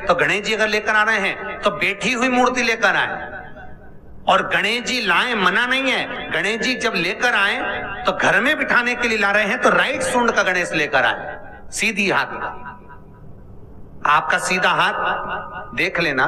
तो गणेश जी अगर लेकर आ रहे हैं तो बैठी हुई मूर्ति लेकर आए। और गणेश जी लाए मना नहीं है, गणेश जी जब लेकर आए तो घर में बिठाने के लिए ला रहे हैं तो राइट सूंड का गणेश लेकर आए, सीधी हाथ का। आपका सीधा हाथ देख लेना,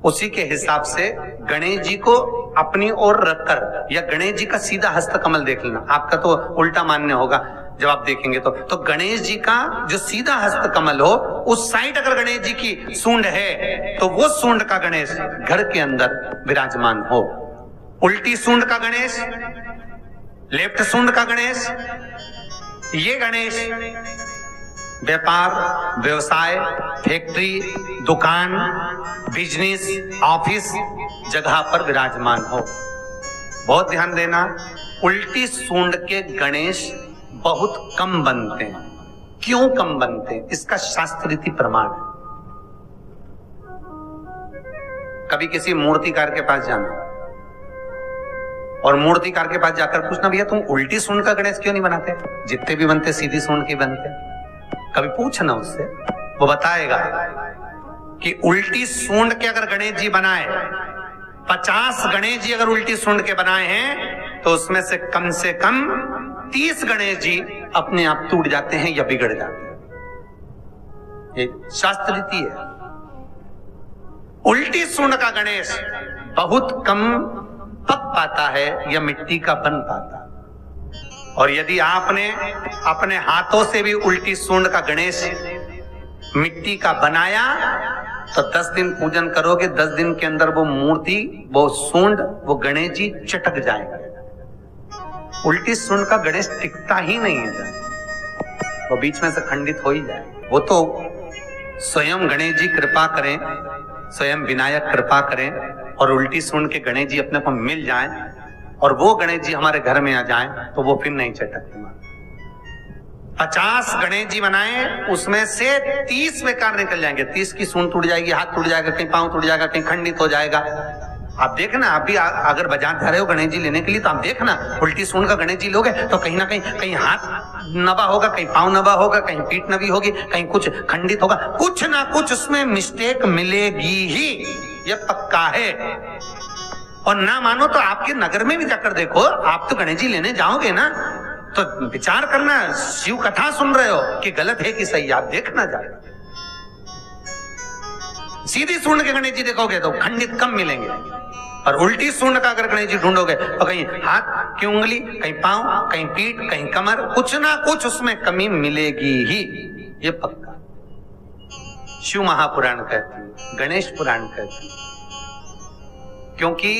उसी के हिसाब से गणेश जी को अपनी ओर रखकर, या गणेश जी का सीधा हस्त कमल देख लेना। आपका तो उल्टा मान्य होगा जब आप देखेंगे तो गणेश जी का जो सीधा हस्त कमल हो उस साइड अगर गणेश जी की सूंड है तो वो सूंड का गणेश घर के अंदर विराजमान हो। उल्टी सूंड का गणेश, लेफ्ट सूंड का गणेश, ये गणेश व्यापार, व्यवसाय, फैक्ट्री, दुकान, बिजनेस, ऑफिस जगह पर विराजमान हो। बहुत ध्यान देना, उल्टी सूंड के गणेश बहुत कम बनते हैं। क्यों कम बनते हैं? इसका शास्त्रीय प्रमाण है। कभी किसी मूर्तिकार के पास जाना और मूर्तिकार के पास जाकर पूछना, भैया तुम उल्टी सूंड का गणेश क्यों नहीं बनाते? जितने भी बनते सीधी सूंड के बनते। कभी पूछना उससे, वो बताएगा कि उल्टी सूंड के अगर गणेश जी बनाए, 50 गणेश जी अगर उल्टी सूंड के बनाए हैं तो उसमें से कम 30 गणेश जी अपने आप टूट जाते हैं या बिगड़ जाते हैं। ये शास्त्र रीति है। उल्टी सूंड का गणेश बहुत कम पक पाता है या मिट्टी का बन पाता है। और यदि आपने अपने हाथों से भी उल्टी सूंड का गणेश मिट्टी का बनाया तो 10 दिन पूजन करोगे, 10 दिन के अंदर वो मूर्ति, वो सूंड, वो गणेश जी चटक जाएगा। उल्टी सूंड का गणेश टिकता ही नहीं है, वो बीच में से खंडित हो ही जाए। वो तो स्वयं गणेश जी कृपा करें, स्वयं विनायक कृपा करें और उल्टी सूंड के गणेश जी अपने को मिल जाएं और वो गणेश जी हमारे घर में आ जाएं तो वो फिर नहीं चटकते। 50 गणेश जी बनाए, उसमें से 30 बेकार निकल जाएंगे। 30 की सूंड टूट जाएगी, हाथ टूट जाएगा, कहीं पांव टूट जाएगा, कहीं खंडित हो जाएगा। आप देखना, आप भी अगर बाजार जा रहे हो गणेश जी लेने के लिए तो आप देखना, उल्टी सूंड का गणेश जी लोगे तो कहीं ना कहीं हाथ नबा होगा, कहीं पांव नबा होगा, कहीं पीठ नबी होगी, कहीं कुछ खंडित होगा, कुछ ना कुछ उसमें मिस्टेक मिलेगी ही, ये पक्का है। और ना मानो तो आपके नगर में भी जाकर देखो, आप तो गणेश जी लेने जाओगे ना तो विचार करना, शिव कथा सुन रहे हो कि गलत है कि सही, आप देखना जाएगा। सीधी सूंड के गणेश जी देखोगे तो खंडित कम मिलेंगे, और उल्टी सूंड का अगर गणेश जी ढूंढोगे तो कहीं हाथ की उंगली, कहीं पांव, कहीं पीठ, कहीं कमर, कुछ ना कुछ उसमें कमी मिलेगी ही, ये पक्का। शिव महापुराण कहते हैं, गणेश पुराण कहते हैं, क्योंकि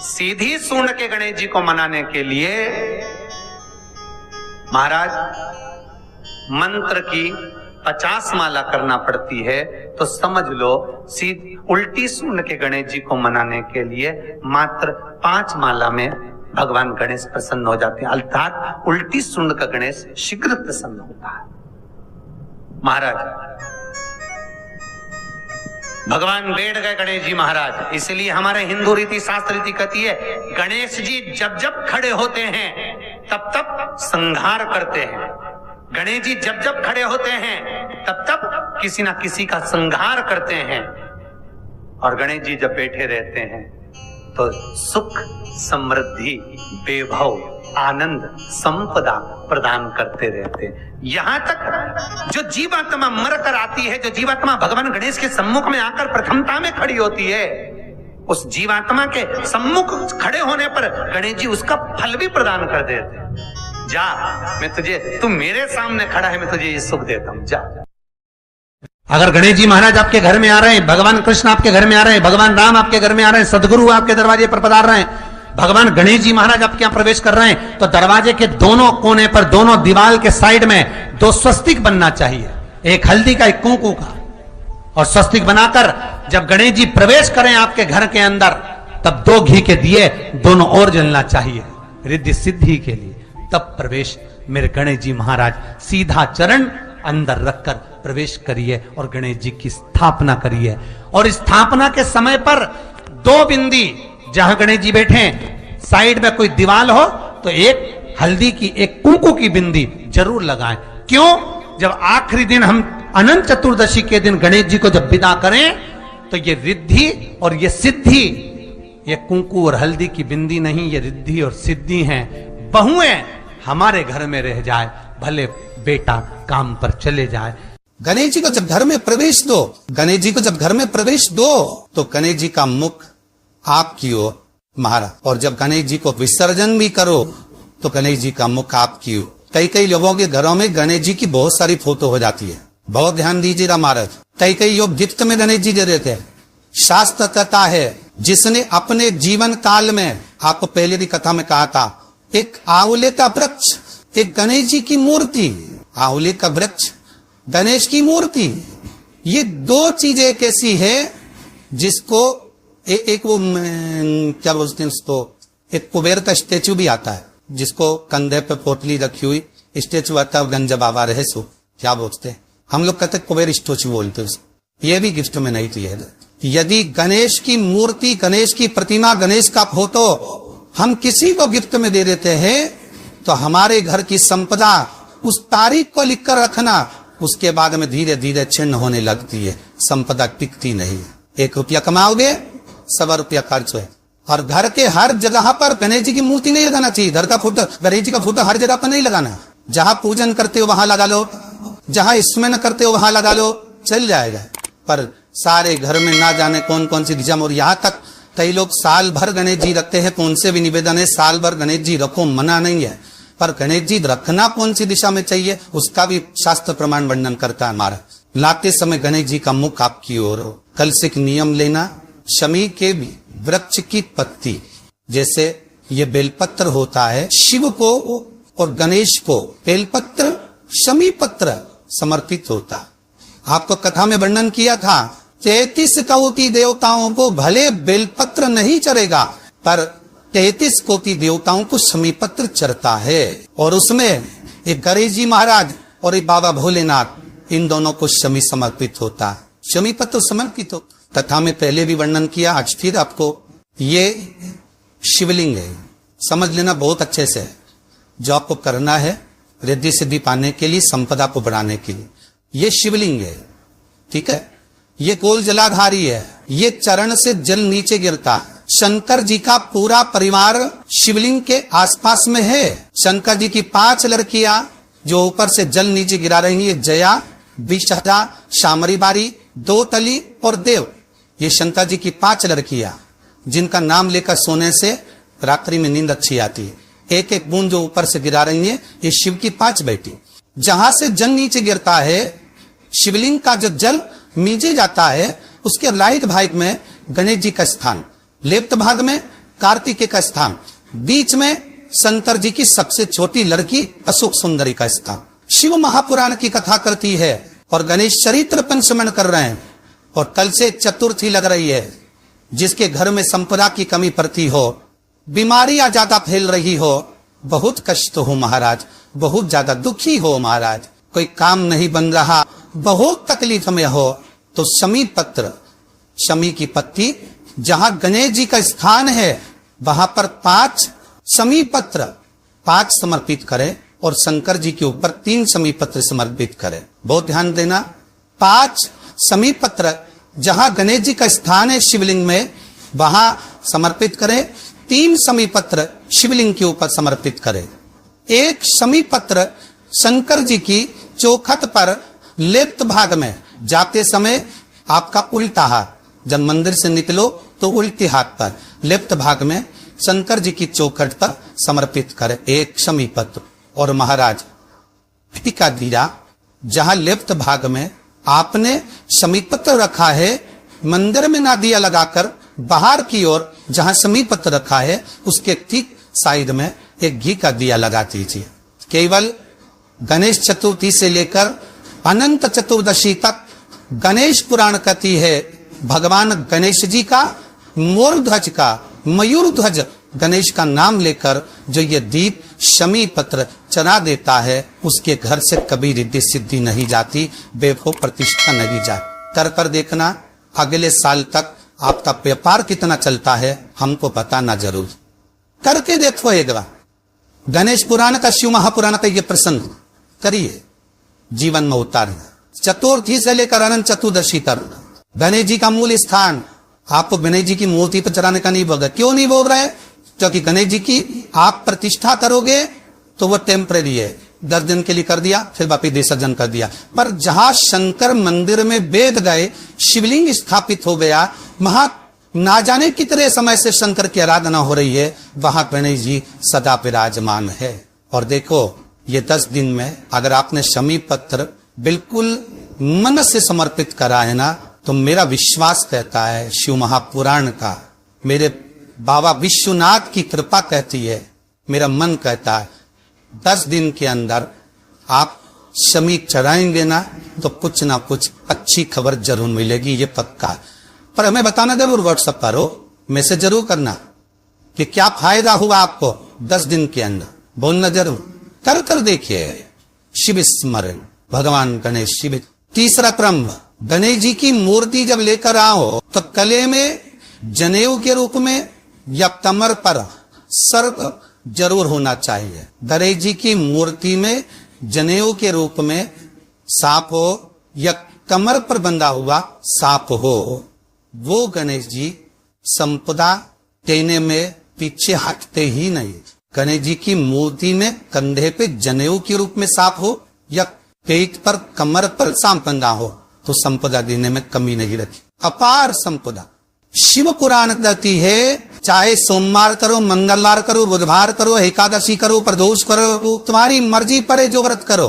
सीधी सूंड के गणेश जी को मनाने के लिए महाराज मंत्र की 50 माला करना पड़ती है। तो समझ लो उल्टी सूंड के गणेश जी को मनाने के लिए मात्र 5 माला में भगवान गणेश प्रसन्न हो जाते हैं, अर्थात उल्टी सूंड का गणेश शीघ्र प्रसन्न होता है। महाराज भगवान बैठ गए गणेश जी महाराज, इसलिए हमारे हिंदू रीति शास्त्र रीति कहती है, गणेश जी जब जब खड़े होते हैं तब तब संहार करते हैं। गणेश जी जब जब खड़े होते हैं तब तब किसी ना किसी का संहार करते हैं। और गणेश जी जब बैठे रहते हैं तो सुख, समृद्धि, वैभव, आनंद, संपदा प्रदान करते रहते हैं। यहां तक जो जीवात्मा मर कर आती है, जो जीवात्मा भगवान गणेश के सम्मुख में आकर प्रथमता में खड़ी होती है, उस जीवात्मा के सम्मुख खड़े होने पर गणेश जी उसका फल भी प्रदान कर देते हैं। जा, मैं तुझे, तू मेरे सामने खड़ा है, मैं तुझे ये सुख देता हूं, जा। अगर गणेश जी महाराज आपके घर में आ रहे हैं, भगवान कृष्ण आपके घर में आ रहे हैं, भगवान राम आपके घर में आ रहे हैं, सदगुरु आपके दरवाजे पर पधार रहे हैं, भगवान गणेश जी महाराज आपके यहाँ प्रवेश कर रहे हैं, तो दरवाजे के दोनों कोने पर, दोनों दीवार के साइड में 2 स्वस्तिक बनना चाहिए, एक हल्दी का, एक कुंकू का। और स्वस्तिक बनाकर जब गणेश जी प्रवेश करें आपके घर के अंदर, तब 2 घी के दिए दोनों ओर जलना चाहिए रिद्धि सिद्धि के लिए। तब प्रवेश मेरे गणेश जी महाराज, सीधा चरण अंदर रखकर प्रवेश करिए और गणेश जी की स्थापना करिए। और स्थापना के समय पर 2 बिंदी, जहां गणेश जी बैठे साइड में कोई दीवार हो तो एक हल्दी की, एक कुंकू की बिंदी जरूर लगाएं। क्यों? जब आखिरी दिन हम अनंत चतुर्दशी के दिन गणेश जी को जब विदा करें तो ये रिद्धि और ये सिद्धि, ये कुंकू और हल्दी की बिंदी नहीं, ये रिद्धि और सिद्धि हैं। बहुएं हमारे घर में रह जाए, भले बेटा काम पर चले जाए। गणेश जी को जब घर में प्रवेश दो, गणेश जी को जब घर में प्रवेश दो तो गणेश जी का मुख आपकी ओर मारा, और जब गणेश जी को विसर्जन भी करो तो गणेश जी का मुख आपकी ओर। कई कई लोगों के घरों में गणेश जी की बहुत सारी फोटो हो जाती है, बहुत ध्यान दीजिएगा महाराज। कई लोग गिफ्ट में गणेश जी दे देते हैं। शास्त्र कहता है, जिसने अपने जीवन काल में, आपको पहले भी कथा में कहा था, एक आंवले का वृक्ष, एक गणेश जी की मूर्ति, आंवले का वृक्ष, गणेश की मूर्ति, ये दो चीजें एक ऐसी है जिसको एक वो क्या बोलते हैं उसको, एक कुबेर का स्टेचू भी आता है जिसको कंधे पे पोटली रखी हुई स्टेचू आता है, गंज बाबा रहे सो क्या बोलते हैं, हम लोग कहते कुबेर स्टेचू बोलते हैं। ये भी गिफ्ट में नहीं चाहिए। यदि गणेश की मूर्ति, गणेश की प्रतिमा, गणेश का फोटो हम किसी को गिफ्ट में दे देते हैं तो हमारे घर की संपदा उस तारीख को लिखकर रखना, उसके बाद में धीरे धीरे छिन्न होने लगती है, संपदा टिकती नहीं। 1 रुपया कमाओगे, 100 रुपया खर्च है। और घर के हर जगह पर गणेश जी की मूर्ति नहीं लगाना चाहिए। घर का फोटो, गणेश जी का फोटो हर जगह पर नहीं लगाना। जहां पूजन करते हो वहां लगा लो, जहां स्मरण करते हो वहां लगा लो, चल जाएगा। पर सारे घर में ना जाने कौन कौन सी दिशा में, और यहाँ तक कई लोग साल भर गणेश जी रखते हैं, तो उनसे भी निवेदन है साल भर गणेश जी रखो, मना नहीं है, पर गणेश जी रखना कौन सी दिशा में चाहिए उसका भी शास्त्र प्रमाण वर्णन करता है हमारा। लाते समय गणेश जी का मुख आपकी ओर हो। कल से एक नियम लेना, शमी के भी वृक्ष की पत्ती, जैसे ये बेलपत्र होता है, शिव को और गणेश को बेलपत्र, शमी पत्र समर्पित होता। आपको कथा में वर्णन किया था, 33 कोटि देवताओं को भले बेलपत्र नहीं चढ़ेगा, पर 33 कोटि देवताओं को शमी पत्र चढ़ता है। और उसमें एक गणेश जी महाराज और एक बाबा भोलेनाथ, इन दोनों को शमी समर्पित होता, शमी पत्र समर्पित हो। कथा में पहले भी वर्णन किया, आज फिर आपको, ये शिवलिंग है, समझ लेना बहुत अच्छे से। जो आपको करना है रिद्धि सिद्धि पाने के लिए, संपदा को बढ़ाने के लिए, ये शिवलिंग है, ठीक है। ये गोल जलाधारी है, ये चरण से जल नीचे गिरता। शंकर जी का पूरा परिवार शिवलिंग के आसपास में है। शंकर जी की 5 लड़कियां जो ऊपर से जल नीचे गिरा रही है, जया, विषहरा, शामरी बारी, 2 तली और देव, ये शंकर जी की 5 लड़कियां, जिनका नाम लेकर सोने से रात्रि में नींद अच्छी आती है। एक एक बूंद जो ऊपर से गिरा रही है, ये शिव की 5 बेटी। जहां से जल नीचे गिरता है, शिवलिंग का जो जल नीचे जाता है, उसके राइट भाग में गणेश जी का स्थान, लेफ्ट भाग में कार्तिकेय का स्थान, बीच में शंकर जी की सबसे छोटी लड़की अशोक सुंदरी का स्थान। शिव महापुराण की कथा करती है और गणेश चरित्र पंचमन कर रहे हैं। और कल से चतुर्थी लग रही है। जिसके घर में संपदा की कमी पड़ती हो, बीमारियां ज्यादा फैल रही हो, बहुत कष्ट हो महाराज, बहुत ज्यादा दुखी हो महाराज, कोई काम नहीं बन रहा, बहुत तकलीफ में हो, तो शमी पत्र, शमी की पत्ती, जहां गणेश जी का स्थान है वहां पर 5 शमी पत्र 5 समर्पित करें और शंकर जी के ऊपर 3 शमी पत्र समर्पित करें। बहुत ध्यान देना, 5 शमी पत्र जहां गणेश जी का स्थान है शिवलिंग में, वहां समर्पित करें। 3 शमी पत्र शिवलिंग के ऊपर समर्पित करें। 1 शमी पत्र शंकर जी की चौखट पर लेफ्ट भाग में, जाते समय आपका उल्टा हाथ, जब मंदिर से निकलो तो उल्टे हाथ पर लेफ्ट भाग में शंकर जी की चौखट पर समर्पित करें 1 शमी पत्र। और महाराज टीका दिया, जहां लेफ्ट भाग में आपने शमी पत्र रखा है, मंदिर में ना दिया लगाकर बाहर की ओर जहां शमी पत्र रखा है, उसके ठीक साइड में एक घी का दिया लगा दीजिए। केवल गणेश चतुर्थी से लेकर अनंत चतुर्दशी तक गणेश पुराण कहती है, भगवान गणेश जी का, मोर ध्वज का, मयूर ध्वज गणेश का नाम लेकर जो ये दीप शमी पत्र चढ़ा देता है, उसके घर से कभी रिद्धि सिद्धि नहीं जाती, वैभव प्रतिष्ठा नहीं जाती। कर देखना, अगले साल तक आपका व्यापार कितना चलता है हमको बताना जरूर। करके देखो एक बार, गणेश पुराण का, शिव महापुराण का ये प्रसंग करिए, जीवन में उतारना। चतुर्थी से लेकर अनंत चतुर्दशी तक गणेश जी का मूल स्थान आपको गणेश जी की मूर्ति पर चढ़ाने का नहीं बोल रहे। क्यों नहीं बोल रहे? क्योंकि गणेश जी की आप प्रतिष्ठा करोगे तो वो टेम्परेरी है, 10 दिन के लिए कर दिया, फिर वापिस विसर्जन कर दिया। पर जहां शंकर मंदिर में वेद गए, शिवलिंग स्थापित हो गया, वहां ना जाने कितने समय से शंकर की आराधना हो रही है, वहां गणेश जी सदा विराजमान है। और देखो ये 10 दिन में अगर आपने शमी पत्र बिल्कुल मन से समर्पित करा है ना, तो मेरा विश्वास कहता है, शिव महापुराण का, मेरे बाबा विश्वनाथ की कृपा कहती है, मेरा मन कहता है 10 दिन के अंदर आप शमी चढ़ाएंगे ना तो कुछ ना कुछ अच्छी खबर जरूर मिलेगी, ये पक्का। पर हमें बताना जरूर, व्हाट्सएप पर हो, मैसेज जरूर करना कि क्या फायदा हुआ आपको 10 दिन के अंदर, बोलना जरूर। कर देखिए शिव स्मरण, भगवान गणेश शिव। तीसरा क्रम, गणेश जी की मूर्ति जब लेकर आओ तो गले में जनेऊ के रूप में या कमर पर सर्प जरूर होना चाहिए। गणेश जी की मूर्ति में जनेऊ के रूप में सांप हो या कमर पर बंधा हुआ सांप हो, वो गणेश जी संपदा देने में पीछे हटते ही नहीं। गणेश जी की मूर्ति में कंधे पे जनेऊ के रूप में सांप हो या पेट पर कमर पर सांप बंधा हो तो संपदा देने में कमी नहीं रखी, अपार संपदा। शिव पुराण कहती है, चाहे सोमवार करो, मंगलवार करो, बुधवार करो, एकादशी करो, प्रदोष करो, तुम्हारी मर्जी पर जो व्रत करो,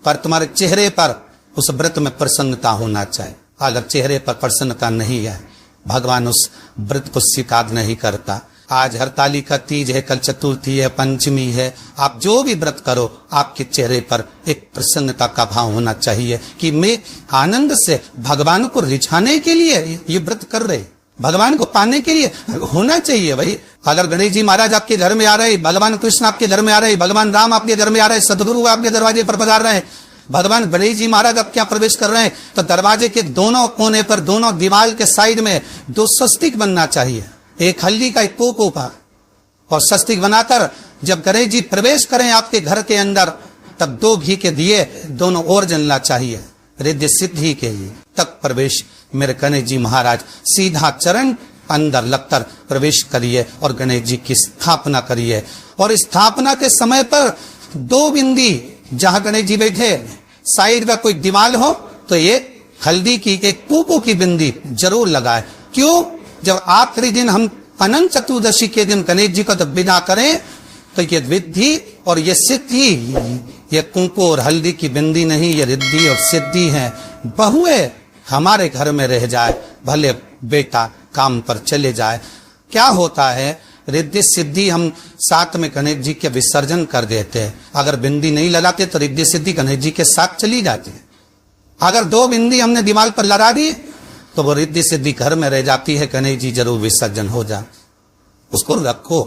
पर तुम्हारे चेहरे पर उस व्रत में प्रसन्नता होना चाहिए। अगर चेहरे पर प्रसन्नता नहीं है, भगवान उस व्रत को स्वीकार नहीं करता। आज हरतालिका तीज है, कल चतुर्थी है, पंचमी है, आप जो भी व्रत करो, आपके चेहरे पर एक प्रसन्नता का भाव होना चाहिए कि मैं आनंद से भगवान को रिझाने के लिए ये व्रत कर रहे, भगवान को पाने के लिए होना चाहिए भाई। अगर गणेश जी महाराज आपके घर में आ रहे, भगवान कृष्ण आपके घर में आ रहे, भगवान राम आपके घर में आ रहे, सदगुरु आपके दरवाजे पर पधार रहे, भगवान गणेश जी महाराज अब क्या प्रवेश कर रहे हैं, तो दरवाजे के दोनों कोने पर, दोनों दीवार के साइड में 2 स्वस्तिक बनना चाहिए, एक हल्दी का, एक कोको का, और स्वस्तिक बनाकर जब गणेश जी प्रवेश करें आपके घर के अंदर, तब 2 घी के दिए दोनों ओर जलना चाहिए, रिद्धि सिद्धि के लिए। तब प्रवेश मेरे गणेश जी महाराज सीधा चरण अंदर लगकर प्रवेश करिए और गणेश जी की स्थापना करिए। और स्थापना के समय पर 2 बिंदी जहां गणेश जी बैठे साइड में कोई दीवार हो तो ये हल्दी की, एक कोको की बिंदी जरूर लगाए। क्यों? जब आखिरी दिन हम अनंत चतुर्दशी के दिन गणेश जी को जब विदा करें तो ये विद्धि और ये सिद्धि, ये कुंकू और हल्दी की बिंदी नहीं, ये रिद्धि और सिद्धि है। बहुए हमारे घर में रह जाए, भले बेटा काम पर चले जाए, क्या होता है, रिद्धि सिद्धि हम साथ में गणेश जी के विसर्जन कर देते हैं। अगर बिंदी नहीं लगाते तो रिद्धि सिद्धि गणेश जी के साथ चली जाती है। अगर 2 बिंदी हमने दीवार पर लगा दी तो वो रिद्धि सिद्धि घर में रह जाती है, गणेश जी जरूर विसर्जन हो जाए। उसको रखो।